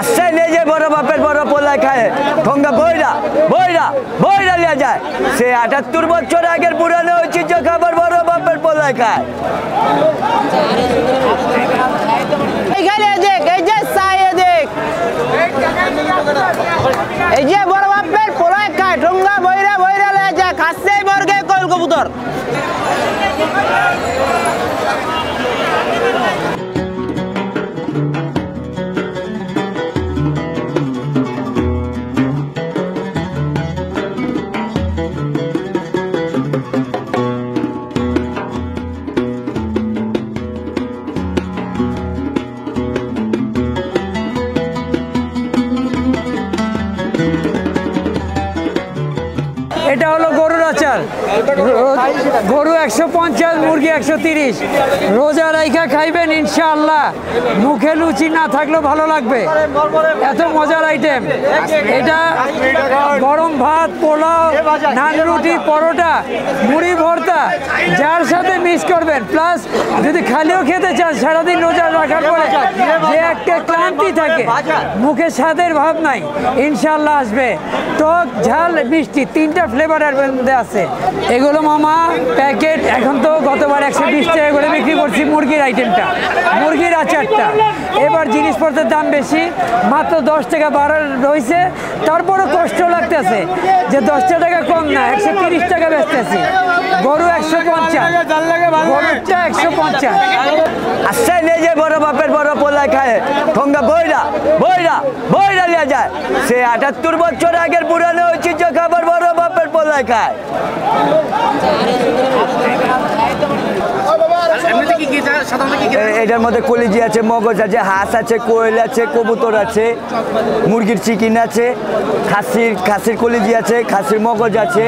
আসছে নিয়ে যে বড় বাপের বড় পোলায় খায় ঠোঙ্গা বইরা বইরা বইরা নিয়ে যায় সে ৭৮ বছর আগের পুরানো ঐতিহ্য খাবার বড় বাপের পোলায় খায়। এই যে বড় বাপের পোলায় খায় ঠোঙ্গা বইরা বইরা নিয়ে যায় খাচ্ছে বর্গে কল কবুতর। এটা হলো গরুর আচার, গরু ১৫০, মুরগি ১৩০। রোজা রাইখা খাইবেন ইনশাআল্লাহ, মুখে লুচি না থাকলেও ভালো লাগবে, এত মজার আইটেম। এটা গরম ভাত, পোলাও, নান, রুটি, পরোটা, মুড়ি ভর্তা যার সাথে মিক্স করবেন। প্লাস যদি খালিও খেতে চান, সারাদিন রোজা রাখার পরে যে একটা ক্লান্তি থাকে, মুখে স্বাদের ভাব নাই, ইনশাআল্লাহ আসবে। টক, ঝাল, মিষ্টি ৩টা ফ্লেভারের মধ্যে আছে। এগুলো মামা প্যাকেট, এখন তো গতবার ১২০ টাকা করে বিক্রি করছি মুরগির আইটেমটা, মুরগির আচারটা। এবার জিনিসপত্রের দাম বেশি, মাত্র ১০ টাকা বাড়া রয়েছে। তারপরও কষ্ট লাগতেছে যে ১০ টাকা কম না, ১৩০ টাকা বেচতেছি। গরু ১৫০, গরুটা ১৫০। আসছে নিয়ে যে বড় বাপের বড় পোলায় খায় ঠোঙ্গা বইরা বইরা বইরা নিয়ে যায় সে ৭৮ বছর আগের পুরানো ঐতিহ্য খাবার বড় বাপের পোলায় খায়। এটার মধ্যে কলিজি আছে, মগজ আছে, হাঁস আছে, কোয়েল আছে, কবুতর আছে, মুরগির চিকেন আছে, খাসির কলিজি আছে, খাসির মগজ আছে,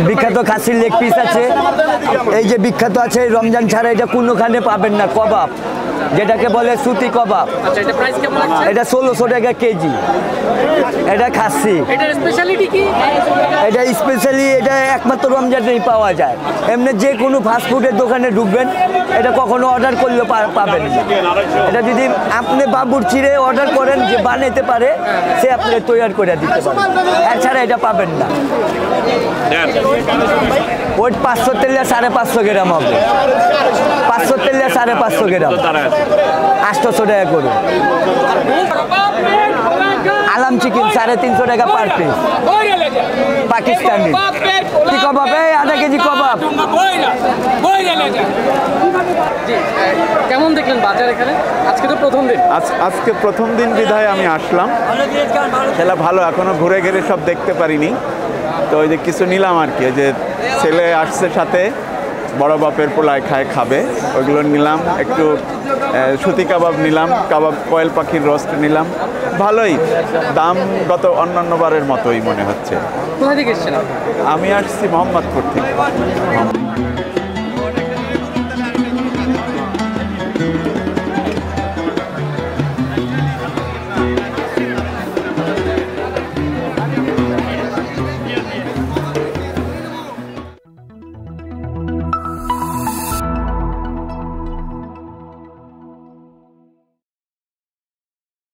বিখ্যাত খাসির লেগ পিস আছে। এই যে বিখ্যাত আছে রমজান ছাড়া এটা কোনোখানে পাবেন না, কবাব, যেটাকে বলে সুতি কবাব। এটা ১৬০০ টাকা কেজি। এটা খাসি। এটা স্পেশালি এটা একমাত্র রমজানেই পাওয়া যায়। এমনি যে কোনো ফাস্টফুডের দোকানে ঢুকবেন, এটা কখনো অর্ডার করলে পাবেন না। এটা যদি আপনি বাবুর্চিরে অর্ডার করেন, যে বানাইতে পারে সে আপনি তৈরি করে দিতে পারেন, এছাড়া এটা পাবেন না। ওই ৫০০ তেলে ৫৫০ গ্রাম হবে, ৫০০ তেলে ৫৫০ গ্রাম, ৮০০ টাকা করে। আলাম চিকেন ৩৫০ টাকা পার পিস, পাকিস্তানি। কি কবাব? এই আধা কেজি কবাব। কেমন দেখলেন বাজার এখানে? আজকে তো প্রথম দিন। আজকে প্রথম দিন বিধায় আমি আসলাম, খেলা ভালো, এখনো ঘুরে ঘুরে সব দেখতে পারিনি। তো ওই যে কিছু নিলাম আর কি, যে ছেলে আসছে সাথে, বড় বাপের পোলায় খাবে, ওইগুলো নিলাম। একটু সুতি কাবাব নিলাম, কোয়েল পাখির রোস্ট নিলাম। ভালোই দাম, গত অন্যান্য বারের মতোই মনে হচ্ছে। কোথা থেকে এসেছেন? আমি আসছি মোহাম্মদপুর থেকে।